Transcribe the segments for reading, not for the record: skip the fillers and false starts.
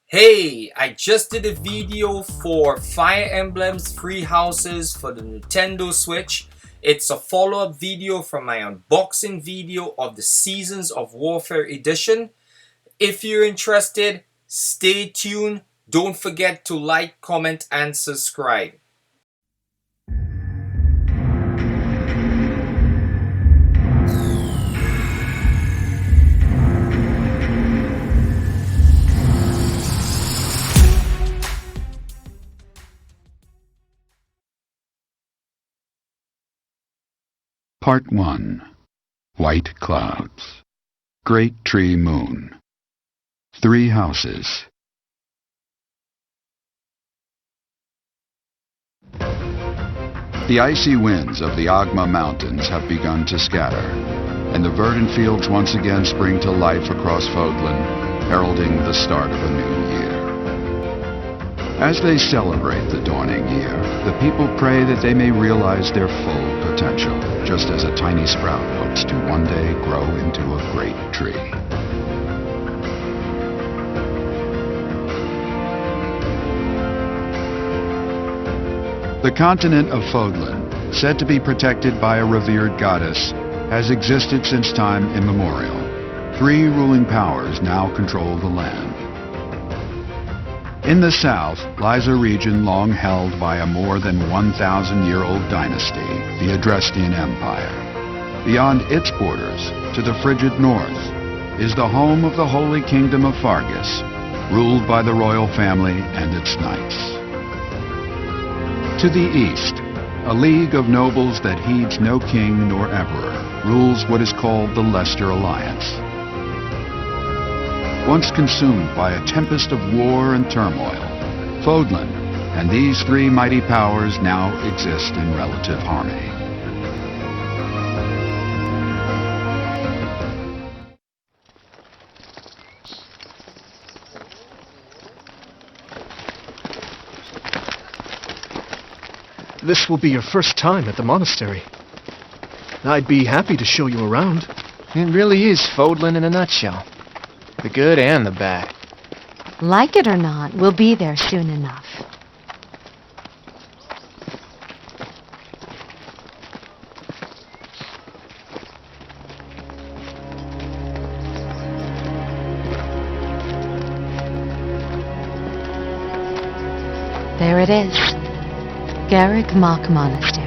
Hey, I just did a video for Fire Emblem's free houses for the Nintendo Switch. It's a follow-up video from my unboxing video of the Seasons of Warfare edition. If you're interested, stay tuned. Don't forget to like, comment, and subscribe. Part 1. White Clouds. Great Tree Moon. 3 Houses. The icy winds of the Agma Mountains have begun to scatter, and the verdant fields once again spring to life across Fodlan, heralding the start of a new year. As they celebrate the dawning year, the people pray that they may realize their full potential, just as a tiny sprout hopes to one day grow into a great tree. The continent of Fodlan, said to be protected by a revered goddess, has existed since time immemorial. 3 ruling powers now control the land. In the south lies a region long held by a more than 1,000-year-old dynasty, the Adrestian Empire. Beyond its borders, to the frigid north, is the home of the Holy Kingdom of Fargus, ruled by the royal family and its knights. To the east, a league of nobles that heeds no king nor emperor rules what is called the Leicester Alliance. Once consumed by a tempest of war and turmoil, Fodlan and these 3 mighty powers now exist in relative harmony. This will be your first time at the monastery. I'd be happy to show you around. It really is Fodlan in a nutshell. The good and the bad. Like it or not, we'll be there soon enough. There it is. Garrick Mock Monastery.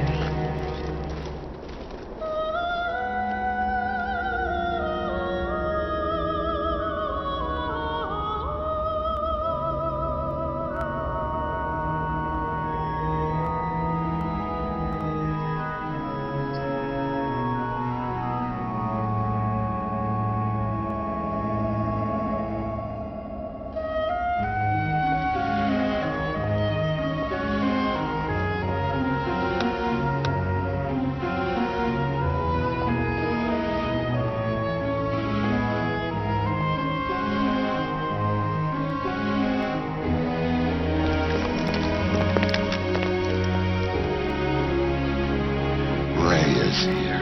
Here.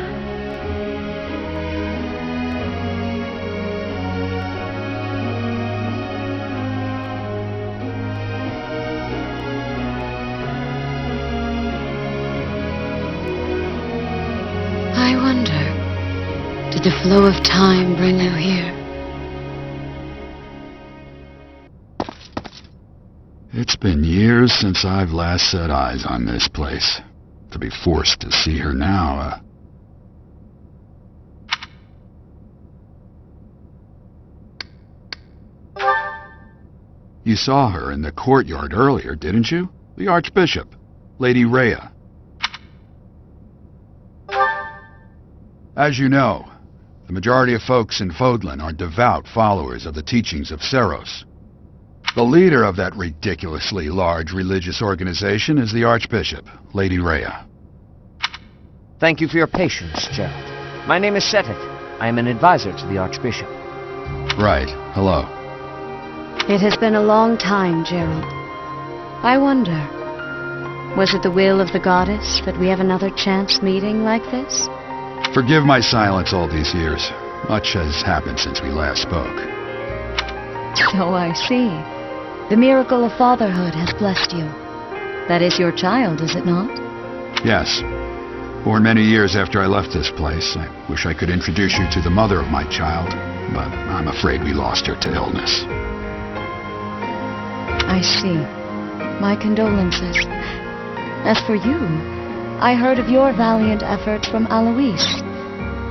I wonder, did the flow of time bring you here? It's been years since I've last set eyes on this place. To be forced to see her now, You saw her in the courtyard earlier, didn't you? The Archbishop, Lady Rhea. As you know, the majority of folks in Fodlan are devout followers of the teachings of Seros. The leader of that ridiculously large religious organization is the Archbishop, Lady Rhea. Thank you for your patience, Gerald. My name is Seteth. I am an advisor to the Archbishop. Right. Hello. It has been a long time, Gerald. I wonder, was it the will of the goddess that we have another chance meeting like this? Forgive my silence all these years. Much has happened since we last spoke. So I see. The miracle of fatherhood has blessed you. That is your child, is it not? Yes. Born many years after I left this place. I wish I could introduce you to the mother of my child, but I'm afraid we lost her to illness. I see. My condolences. As for you, I heard of your valiant efforts from Alois.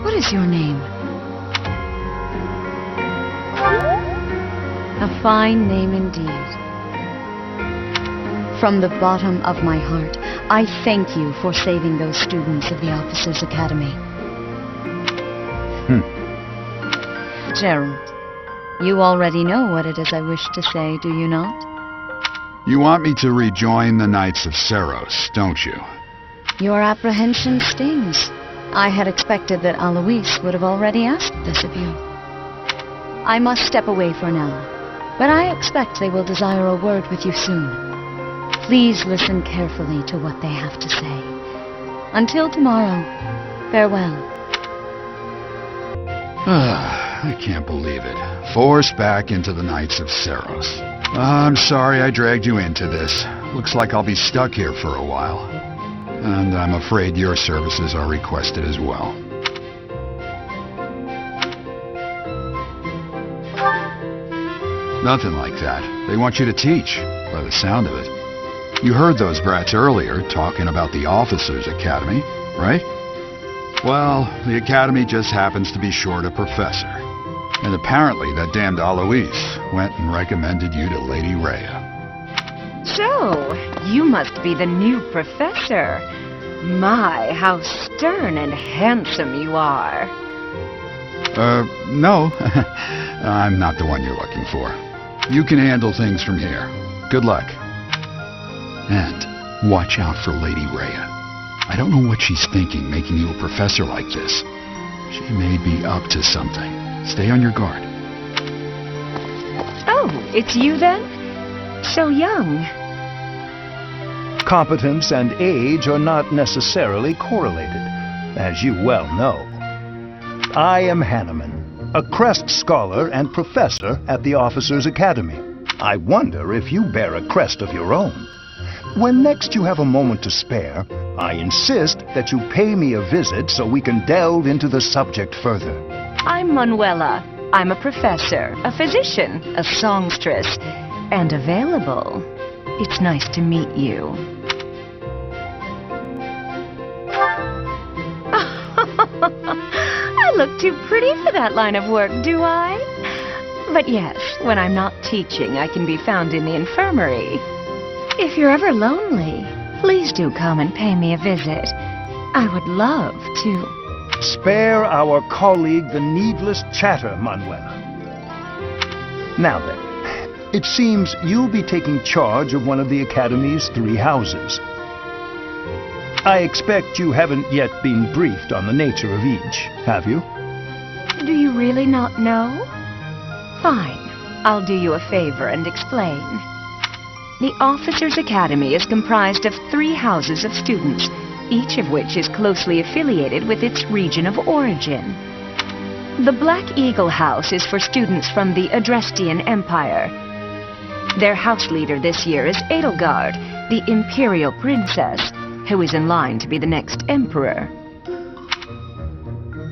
What is your name? A fine name indeed. From the bottom of my heart, I thank you for saving those students of the Officers' Academy. Gerald, you already know what it is I wish to say, do you not? You want me to rejoin the Knights of Seros, don't you? Your apprehension stings. I had expected that Alois would have already asked this of you. I must step away for now, but I expect they will desire a word with you soon. Please listen carefully to what they have to say. Until tomorrow, farewell. I can't believe it. Forced back into the Knights of Seros. I'm sorry I dragged you into this. Looks like I'll be stuck here for a while. And I'm afraid your services are requested as well. Nothing like that. They want you to teach, by the sound of it. You heard those brats earlier talking about the Officers' Academy, right? Well, the Academy just happens to be short a professor. And apparently that damned Alois went and recommended you to Lady Rhea. So, you must be the new professor. My, how stern and handsome you are. No. I'm not the one you're looking for. You can handle things from here. Good luck. And watch out for Lady Rhea. I don't know what she's thinking, making you a professor like this. She may be up to something. Stay on your guard. Oh, it's you then? So young. Competence and age are not necessarily correlated, as you well know. I am Hanneman, a crest scholar and professor at the Officers' Academy. I wonder if you bear a crest of your own. When next you have a moment to spare, I insist that you pay me a visit so we can delve into the subject further. I'm Manuela. I'm a professor, a physician, a songstress, and available. It's nice to meet you. I look too pretty for that line of work, do I? But yes, when I'm not teaching, I can be found in the infirmary. If you're ever lonely, please do come and pay me a visit. I would love to. Spare our colleague the needless chatter, Manuela. Now then, it seems you'll be taking charge of one of the Academy's 3 houses. I expect you haven't yet been briefed on the nature of each, have you? Do you really not know? Fine. I'll do you a favor and explain. The Officers' Academy is comprised of 3 houses of students, each of which is closely affiliated with its region of origin. The Black Eagle House is for students from the Adrestian Empire. Their house leader this year is Edelgard, the Imperial Princess, who is in line to be the next Emperor.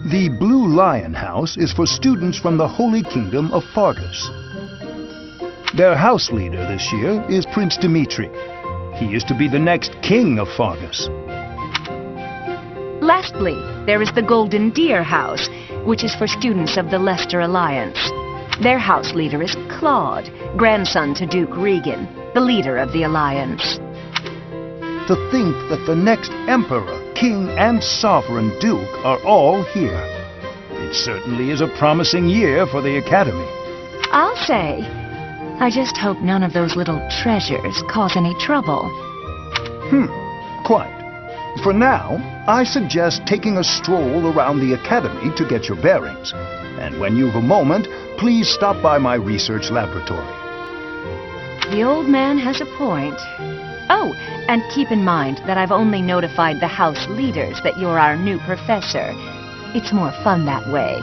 The Blue Lion House is for students from the Holy Kingdom of Fargus. Their house leader this year is Prince Dimitri. He is to be the next king of Fargus. Lastly, there is the Golden Deer House, which is for students of the Leicester Alliance. Their house leader is Claude, grandson to Duke Regan, the leader of the Alliance. To think that the next Emperor, King, and Sovereign Duke are all here. It certainly is a promising year for the Academy. I'll say, I just hope none of those little treasures cause any trouble. Quite. For now, I suggest taking a stroll around the Academy to get your bearings. And when you've a moment, please stop by my research laboratory. The old man has a point. Oh, and keep in mind that I've only notified the house leaders that you're our new professor. It's more fun that way.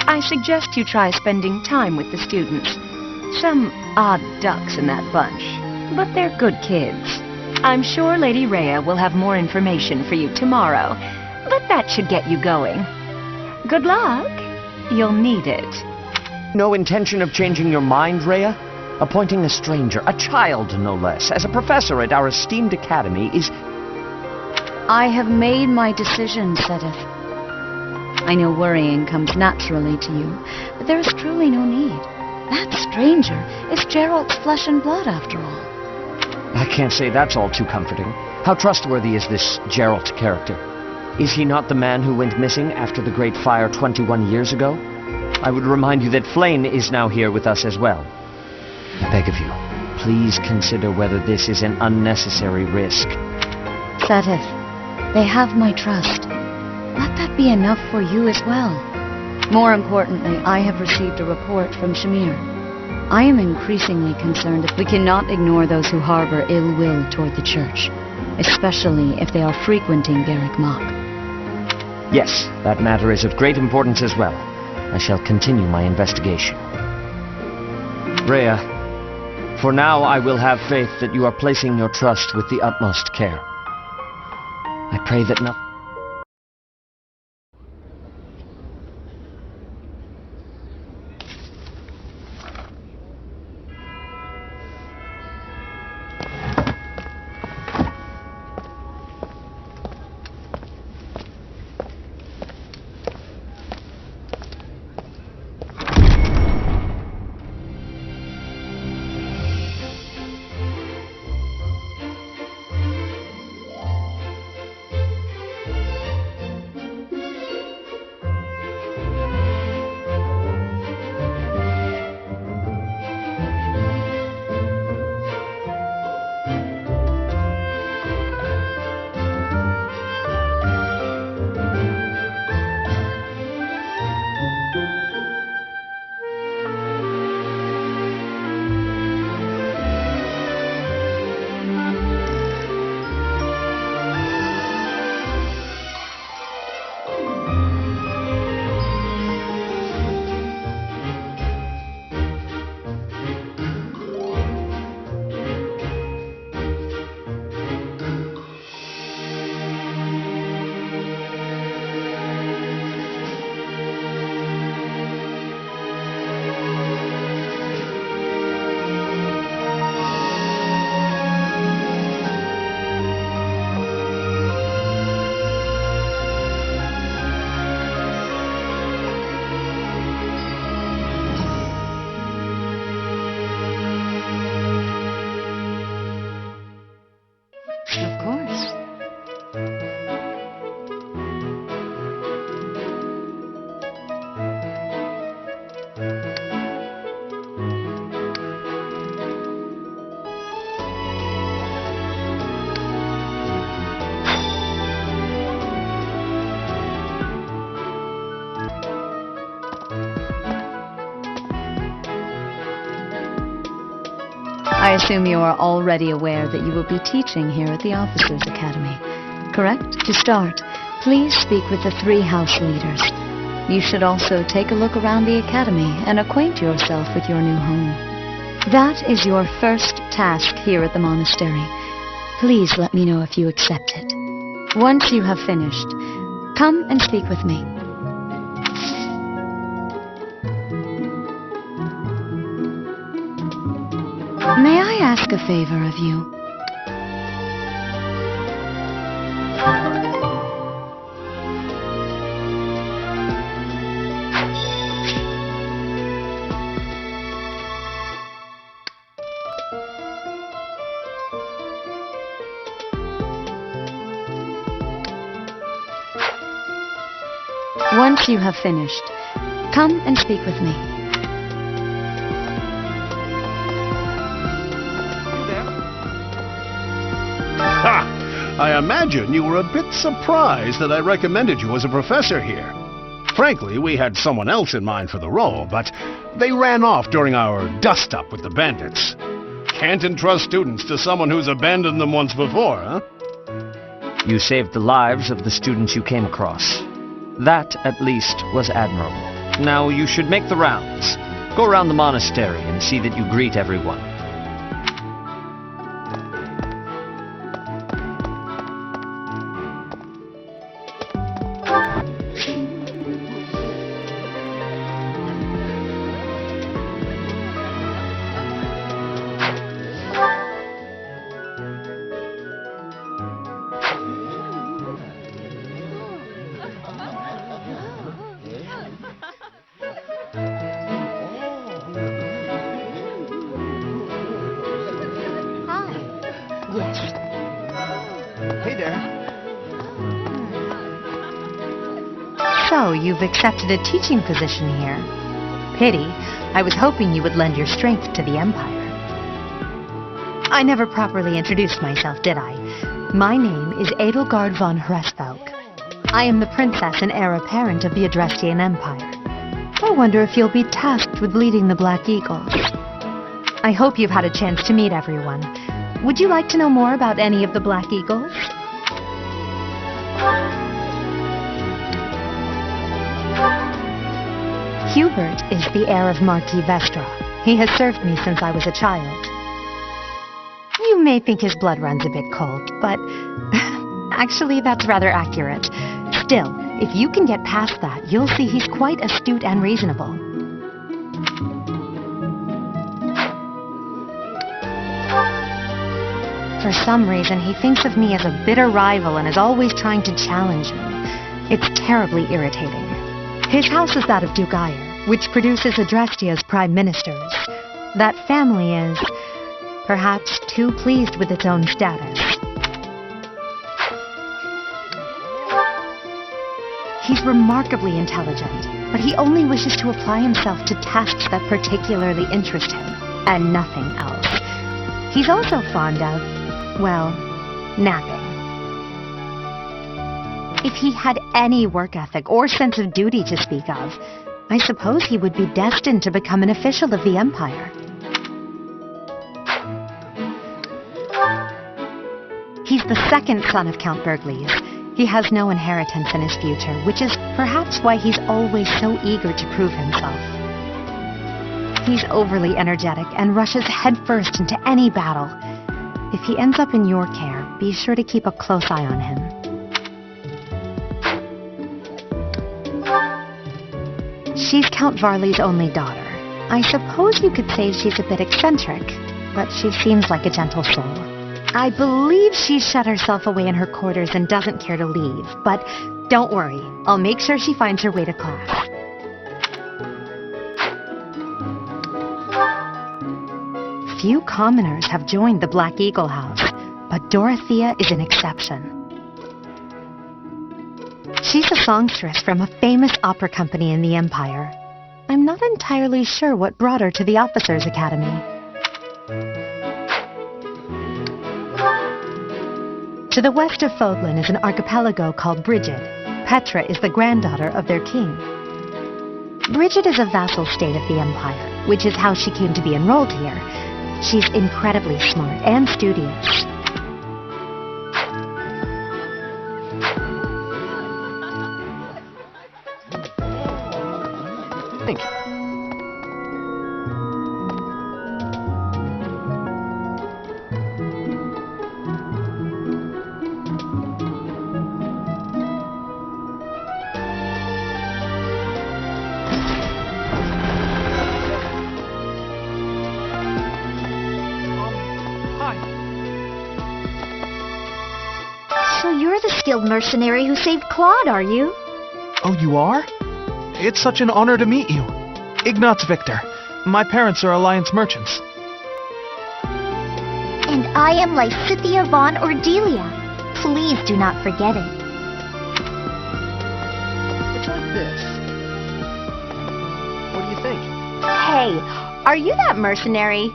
I suggest you try spending time with the students. Some odd ducks in that bunch, but they're good kids. I'm sure Lady Rhea will have more information for you tomorrow, but that should get you going. Good luck. You'll need it. No intention of changing your mind, Rhea? Appointing a stranger, a child no less, as a professor at our esteemed academy is... I have made my decision, Sedith. I know worrying comes naturally to you, but there is truly no need. That stranger is Gerald's flesh and blood, after all. I can't say that's all too comforting. How trustworthy is this Gerald character? Is he not the man who went missing after the Great Fire 21 years ago? I would remind you that Flame is now here with us as well. I beg of you, please consider whether this is an unnecessary risk. Sedith, they have my trust. Let that be enough for you as well. More importantly, I have received a report from Shamir. I am increasingly concerned that we cannot ignore those who harbor ill will toward the church, especially if they are frequenting Garrick Mach. Yes, that matter is of great importance as well. I shall continue my investigation. Rhea, for now I will have faith that you are placing your trust with the utmost care. I pray that nothing... Of course. I assume you are already aware that you will be teaching here at the Officers' Academy, correct? To start, please speak with the 3 house leaders. You should also take a look around the Academy and acquaint yourself with your new home. That is your first task here at the monastery. Please let me know if you accept it. Once you have finished, come and speak with me. May I ask a favor of you? Once you have finished, come and speak with me. Ha! I imagine you were a bit surprised that I recommended you as a professor here. Frankly, we had someone else in mind for the role, but they ran off during our dust-up with the bandits. Can't entrust students to someone who's abandoned them once before, huh? You saved the lives of the students you came across. That, at least, was admirable. Now you should make the rounds. Go around the monastery and see that you greet everyone. Hey there. So, you've accepted a teaching position here. Pity. I was hoping you would lend your strength to the Empire. I never properly introduced myself, did I? My name is Edelgard von Hresvelk. I am the princess and heir apparent of the Adrestian Empire. I wonder if you'll be tasked with leading the Black Eagles. I hope you've had a chance to meet everyone. Would you like to know more about any of the Black Eagles? Hubert is the heir of Marquis Vestra. He has served me since I was a child. You may think his blood runs a bit cold, but actually that's rather accurate. Still, if you can get past that, you'll see he's quite astute and reasonable. For some reason, he thinks of me as a bitter rival and is always trying to challenge me. It's terribly irritating. His house is that of Duke Eyre, which produces Adrestia's prime ministers. That family is, perhaps, too pleased with its own status. He's remarkably intelligent, but he only wishes to apply himself to tasks that particularly interest him, and nothing else. He's also fond of, well, napping. If he had any work ethic or sense of duty to speak of, I suppose he would be destined to become an official of the Empire. He's the second son of Count Bergliez. He has no inheritance in his future, which is perhaps why he's always so eager to prove himself. He's overly energetic and rushes headfirst into any battle. If he ends up in your care, be sure to keep a close eye on him. She's Count Varley's only daughter. I suppose you could say she's a bit eccentric, but she seems like a gentle soul. I believe she's shut herself away in her quarters and doesn't care to leave, but don't worry, I'll make sure she finds her way to class. Few commoners have joined the Black Eagle House, but Dorothea is an exception. She's a songstress from a famous opera company in the Empire. I'm not entirely sure what brought her to the Officers' Academy. To the west of Fodlan is an archipelago called Brigid. Petra is the granddaughter of their king. Brigid is a vassal state of the Empire, which is how she came to be enrolled here. She's incredibly smart and studious. Thank you. So you're the skilled mercenary who saved Claude, are you? Oh, you are? It's such an honor to meet you. Ignatz Victor. My parents are Alliance merchants. And I am Lysithea von Ordelia. Please do not forget it. It's like this. What do you think? Hey, are you that mercenary?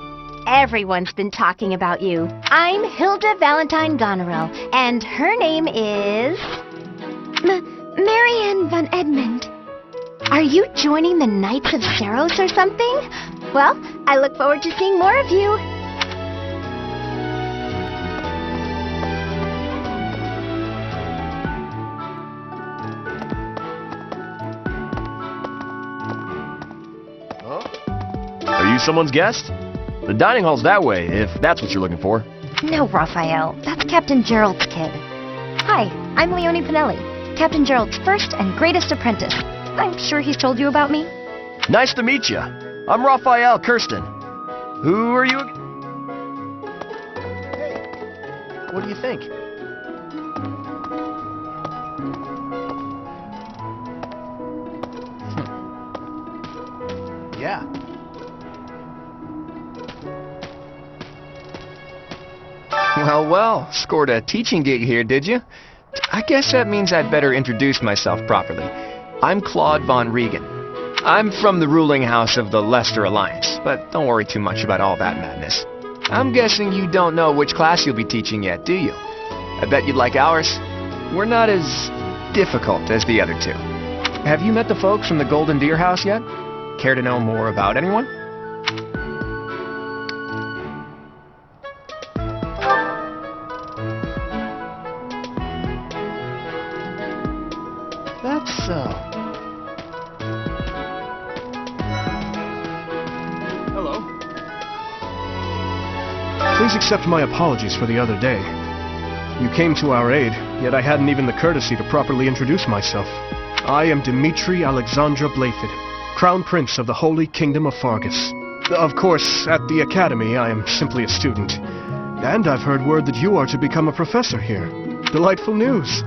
Everyone's been talking about you. I'm Hilda Valentine Goneril, and her name is... Marianne von Edmund. Are you joining the Knights of Saros or something? Well, I look forward to seeing more of you. Huh? you someone's guest? The dining hall's that way, if that's what you're looking for. No, Raphael. That's Captain Gerald's kid. Hi, I'm Leonie Pinelli, Captain Gerald's first and greatest apprentice. I'm sure he's told you about me. Nice to meet you. I'm Raphael Kirsten. Who are you? Hey, what do you think? Yeah. Well, scored a teaching gig here, did you? I guess that means I'd better introduce myself properly. I'm Claude von Regan. I'm from the ruling house of the Leicester Alliance, but don't worry too much about all that madness. I'm guessing you don't know which class you'll be teaching yet, do you? I bet you'd like ours. We're not as difficult as the other two. Have you met the folks from the Golden Deer House yet? Care to know more about anyone? That's so. Hello. Please accept my apologies for the other day. You came to our aid, yet I hadn't even the courtesy to properly introduce myself. I am Dimitri Alexandra Blafid, Crown Prince of the Holy Kingdom of Fargus. Of course, at the Academy, I am simply a student. And I've heard word that you are to become a professor here. Delightful news.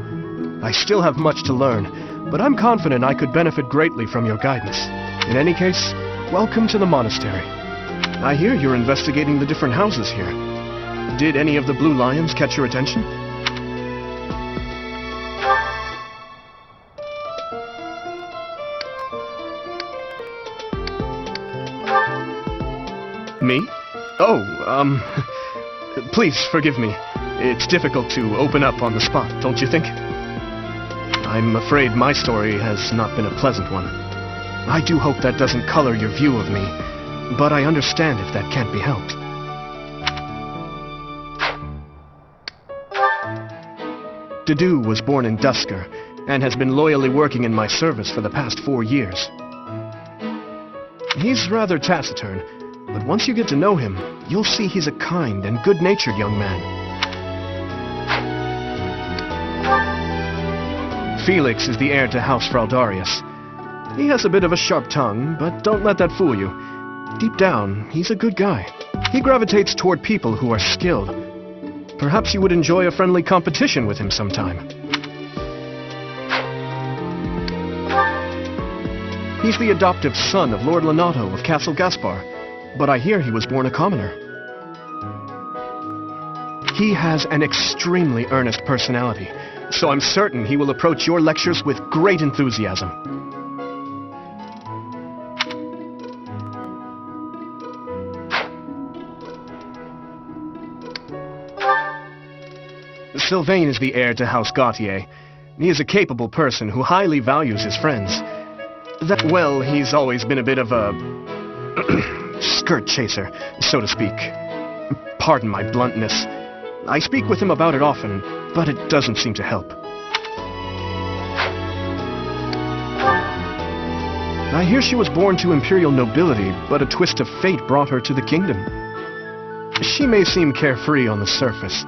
I still have much to learn, but I'm confident I could benefit greatly from your guidance. In any case, welcome to the monastery. I hear you're investigating the different houses here. Did any of the Blue Lions catch your attention? Me? Oh, please forgive me. It's difficult to open up on the spot, don't you think? I'm afraid my story has not been a pleasant one. I do hope that doesn't color your view of me, but I understand if that can't be helped. Dedu was born in Dusker, and has been loyally working in my service for the past 4 years. He's rather taciturn, but once you get to know him, you'll see he's a kind and good-natured young man. Felix is the heir to House Fraldarius. He has a bit of a sharp tongue, but don't let that fool you. Deep down, he's a good guy. He gravitates toward people who are skilled. Perhaps you would enjoy a friendly competition with him sometime. He's the adoptive son of Lord Lenato of Castle Gaspar, but I hear he was born a commoner. He has an extremely earnest personality, so I'm certain he will approach your lectures with great enthusiasm. Sylvain is the heir to House Gautier. He is a capable person who highly values his friends. Well, he's always been a bit of a skirt chaser, so to speak. Pardon my bluntness. I speak with him about it often, but it doesn't seem to help. I hear she was born to imperial nobility, but a twist of fate brought her to the kingdom. She may seem carefree on the surface,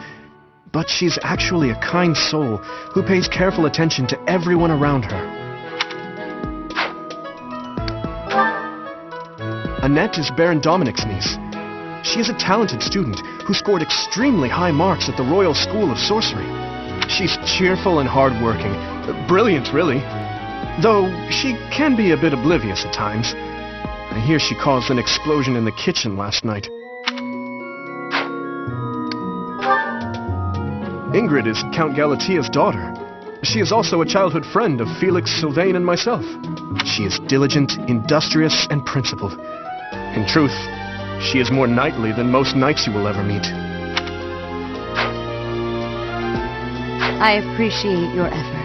but she's actually a kind soul who pays careful attention to everyone around her. Annette is Baron Dominic's niece. She is a talented student who scored extremely high marks at the Royal School of Sorcery. She's cheerful and hardworking. Brilliant, really. Though she can be a bit oblivious at times. I hear she caused an explosion in the kitchen last night. Ingrid is Count Galatia's daughter. She is also a childhood friend of Felix, Sylvain, and myself. She is diligent, industrious, and principled. In truth, she is more knightly than most knights you will ever meet. I appreciate your effort.